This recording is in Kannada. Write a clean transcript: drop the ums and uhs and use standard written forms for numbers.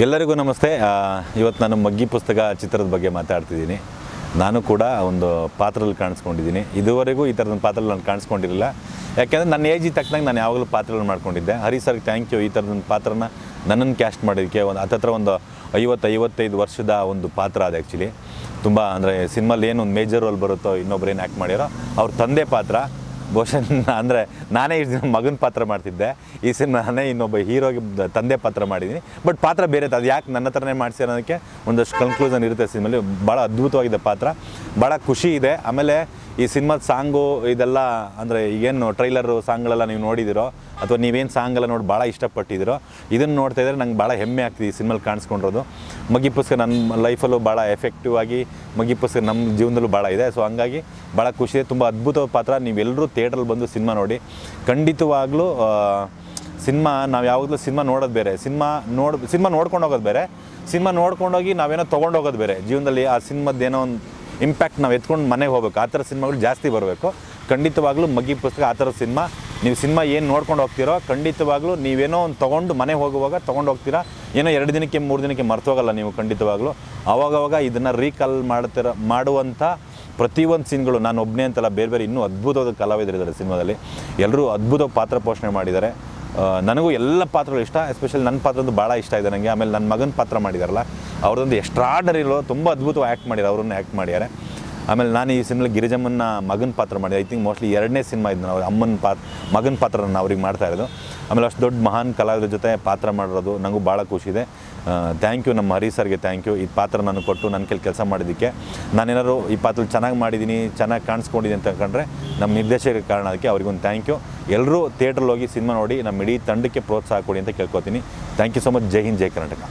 ಎಲ್ಲರಿಗೂ ನಮಸ್ತೆ. ಇವತ್ತು ನಾನು ಮಗ್ಗಿ ಪುಸ್ತಕ ಚಿತ್ರದ ಬಗ್ಗೆ ಮಾತಾಡ್ತಿದ್ದೀನಿ. ನಾನು ಕೂಡ ಒಂದು ಪಾತ್ರದಲ್ಲಿ ಕಾಣಿಸ್ಕೊಂಡಿದ್ದೀನಿ. ಇದುವರೆಗೂ ಈ ಥರದ ಪಾತ್ರದಲ್ಲಿ ನಾನು ಕಾಣಿಸ್ಕೊಂಡಿರಲಿಲ್ಲ. ಯಾಕೆಂದರೆ ನನ್ನ ಏಜಿಗೆ ತಕ್ಕಂಗೆ ನಾನು ಯಾವಾಗಲೂ ಪಾತ್ರಗಳು ಮಾಡ್ಕೊಂಡಿದ್ದೆ. ಹರಿ ಸರ್ಗೆ ಥ್ಯಾಂಕ್ ಯು. ಈ ಥರದ ಪಾತ್ರನ ನನ್ನನ್ನು ಕ್ಯಾಸ್ಟ್ ಮಾಡೋದಕ್ಕೆ ಹತ್ತತ್ರ ಒಂದು 50-55 ವರ್ಷದ ಒಂದು ಪಾತ್ರ ಅದು. ಆ್ಯಕ್ಚುಲಿ ತುಂಬ ಅಂದರೆ ಸಿನಿಮಾಲಿ ಏನು ಒಂದು ಮೇಜರ್ ರೋಲ್ ಬರುತ್ತೋ, ಇನ್ನೊಬ್ರು ಏನು ಆ್ಯಕ್ಟ್ ಮಾಡ್ಯಾರೋ ಅವ್ರ ತಂದೆ ಪಾತ್ರ. ಬಹುಶಃ ಅಂದರೆ ನಾನೇ ಇಷ್ಟು ದಿನ ಮಗನ ಪಾತ್ರ ಮಾಡ್ತಿದ್ದೆ. ಈ ಸಿನಿಮಾ ನಾನೇ ಇನ್ನೊಬ್ಬ ಹೀರೋಗೆ ತಂದೆ ಪಾತ್ರ ಮಾಡಿದ್ದೀನಿ. ಬಟ್ ಪಾತ್ರ ಬೇರೆ, ಅದು ಯಾಕೆ ನನ್ನ ಹತ್ರನೇ ಮಾಡಿಸಿ ಅನ್ನೋದಕ್ಕೆ ಒಂದಷ್ಟು ಕನ್ಕ್ಲೂಷನ್ ಇರುತ್ತೆ ಸಿನಿಮಾಲಿ. ಭಾಳ ಅದ್ಭುತವಾಗಿದೆ ಪಾತ್ರ, ಭಾಳ ಖುಷಿ ಇದೆ. ಆಮೇಲೆ ಈ ಸಿನಿಮಾದ ಸಾಂಗು ಇದೆಲ್ಲ ಅಂದರೆ ಈಗೇನು ಟ್ರೈಲರು ಸಾಂಗ್ಗಳೆಲ್ಲ ನೀವು ನೋಡಿದಿರೋ ಅಥವಾ ನೀವೇನು ಸಾಂಗೆಲ್ಲ ನೋಡಿ ಭಾಳ ಇಷ್ಟಪಟ್ಟಿದ್ದೀರೋ, ಇದನ್ನು ನೋಡ್ತಾ ಇದ್ದರೆ ನಂಗೆ ಭಾಳ ಹೆಮ್ಮೆ ಆಗ್ತಿದೆ ಈ ಸಿನಿಮಾಲಿ ಕಾಣಿಸ್ಕೊಂಡಿರೋದು. ಮಗ್ಗಿ ಪುಸ್ತಕ ನನ್ನ ಲೈಫಲ್ಲೂ ಭಾಳ ಎಫೆಕ್ಟಿವ್ ಆಗಿ ಮಗ್ಗಿ ಪುಸ್ತಕ ನಮ್ಮ ಜೀವನದಲ್ಲೂ ಭಾಳ ಇದೆ. ಸೊ ಹಂಗಾಗಿ ಭಾಳ ಖುಷಿ ಇದೆ. ತುಂಬ ಅದ್ಭುತವಾದ ಪಾತ್ರ. ನೀವೆಲ್ಲರೂ ಥಿಯೇಟ್ರಲ್ಲಿ ಬಂದು ಸಿನಿಮಾ ನೋಡಿ. ಖಂಡಿತವಾಗ್ಲೂ ಸಿನಿಮಾ ನಾವು ಯಾವಾಗಲೂ ಸಿನಿಮಾ ನೋಡೋದು ಬೇರೆ, ಸಿನಿಮಾ ನೋಡ್ಕೊಂಡು ಹೋಗೋದು ಬೇರೆ, ಸಿನಿಮಾ ನೋಡ್ಕೊಂಡೋಗಿ ನಾವೇನೋ ತೊಗೊಂಡು ಹೋಗೋದು ಬೇರೆ. ಜೀವನದಲ್ಲಿ ಆ ಸಿನಿಮಾದ್ದೇನೋ ಒಂದು ಇಂಪ್ಯಾಕ್ಟ್ ನಾವು ಎತ್ಕೊಂಡು ಮನೆಗೆ ಹೋಗ್ಬೇಕು. ಆ ಥರ ಸಿನಿಮಾಗಳು ಜಾಸ್ತಿ ಬರಬೇಕು. ಖಂಡಿತವಾಗ್ಲೂ ಮಗ್ಗಿ ಪುಸ್ತಕ ಆ ಥರದ ಸಿನಿಮಾ. ನೀವು ಸಿನಿಮಾ ಏನು ನೋಡ್ಕೊಂಡು ಹೋಗ್ತೀರೋ ಖಂಡಿತವಾಗ್ಲೂ ನೀವೇನೋ ಒಂದು ತೊಗೊಂಡು ಮನೆಗೆ ಹೋಗುವಾಗ ತೊಗೊಂಡು ಹೋಗ್ತೀರಾ. ಏನೋ 2 ದಿನಕ್ಕೆ 3 ದಿನಕ್ಕೆ ಮರ್ತೋಗಲ್ಲ ನೀವು. ಖಂಡಿತವಾಗ್ಲೂ ಆವಾಗವಾಗ ಇದನ್ನು ರೀಕಾಲ್ ಮಾಡುವಂಥ ಪ್ರತಿಯೊಂದು ಸೀನ್ಗಳು, ನಾನು ಒಬ್ಬನೇ ಅಂತಲ್ಲ, ಬೇರೆ ಬೇರೆ ಇನ್ನೂ ಅದ್ಭುತವಾದ ಕಲಾವಿದರಿದ್ದಾರೆ ಸಿನಿಮಾದಲ್ಲಿ. ಎಲ್ಲರೂ ಅದ್ಭುತ ಪಾತ್ರ ಪೋಷಣೆ ಮಾಡಿದ್ದಾರೆ. ನನಗೂ ಎಲ್ಲ ಪಾತ್ರಗಳು ಇಷ್ಟ. ಎಸ್ಪೆಷಲಿ ನನ್ನ ಪಾತ್ರದ್ದು ಭಾಳ ಇಷ್ಟ ಇದೆ ನನಗೆ. ಆಮೇಲೆ ನನ್ನ ಮಗನ ಪಾತ್ರ ಮಾಡಿದಾರಲ್ಲ, ಅವ್ರದ್ದೊಂದು ಎಕ್ಸ್ಟ್ರಾರ್ಡರಿಲೋ ತುಂಬ ಅದ್ಭುತವಾಗಿ ಆ್ಯಕ್ಟ್ ಮಾಡಿದ್ದಾರೆ, ಅವ್ರನ್ನ ಆ್ಯಕ್ಟ್ ಮಾಡಿದ್ದಾರೆ. ಆಮೇಲೆ ನಾನು ಈ ಸಿನಿಮಾಲಿ ಗಿರಿಜಮ್ಮನ ಮಗನ ಪಾತ್ರ ಮಾಡಿದೆ. ಐ ಥಿಂಕ್ ಮೋಸ್ಟ್ಲಿ 2ನೇ ಸಿನಿಮಾ ಇದು ಅವ್ರ ಅಮ್ಮನ ಮಗನ ಪಾತ್ರ ನಾನು ಅವ್ರಿಗೆ ಮಾಡ್ತಾ ಇರೋದು. ಆಮೇಲೆ ಅಷ್ಟು ದೊಡ್ಡ ಮಹಾನ್ ಕಲಾವಿದರ ಜೊತೆ ಪಾತ್ರ ಮಾಡಿರೋದು ನನಗೂ ಭಾಳ ಖುಷಿ ಇದೆ. ಥ್ಯಾಂಕ್ ಯು ನಮ್ಮ ಹರಿ ಸರ್ಗೆ ಥ್ಯಾಂಕ್ ಯು. ಈ ಪಾತ್ರ ನಾನು ಕೊಟ್ಟು ನನ್ನ ಕೆಲಸ ಮಾಡಿದ್ದಕ್ಕೆ. ನಾನೇನಾದ್ರು ಈ ಪಾತ್ರ ಚೆನ್ನಾಗಿ ಮಾಡಿದ್ದೀನಿ, ಚೆನ್ನಾಗಿ ಕಾಣಿಸ್ಕೊಂಡಿದ್ದೀನಿ ಅಂತ ಕಂಡ್ರೆ ನಮ್ಮ ನಿರ್ದೇಶಕರ ಕಾರಣ. ಅದಕ್ಕೆ ಅವ್ರಿಗೊಂದು ಥ್ಯಾಂಕ್ ಯು. ಎಲ್ಲರೂ ಥಿಯೇಟ್ರಲ್ಲಿ ಹೋಗಿ ಸಿನಿಮಾ ನೋಡಿ ನಮ್ಮ ಇಡೀ ತಂಡಕ್ಕೆ ಪ್ರೋತ್ಸಾಹ ಕೊಡಿ ಅಂತ ಕೇಳ್ಕೊತೀನಿ. Thank you so much. ಜೈ ಹಿಂದ್, ಜೈ ಕರ್ನಾಟಕ.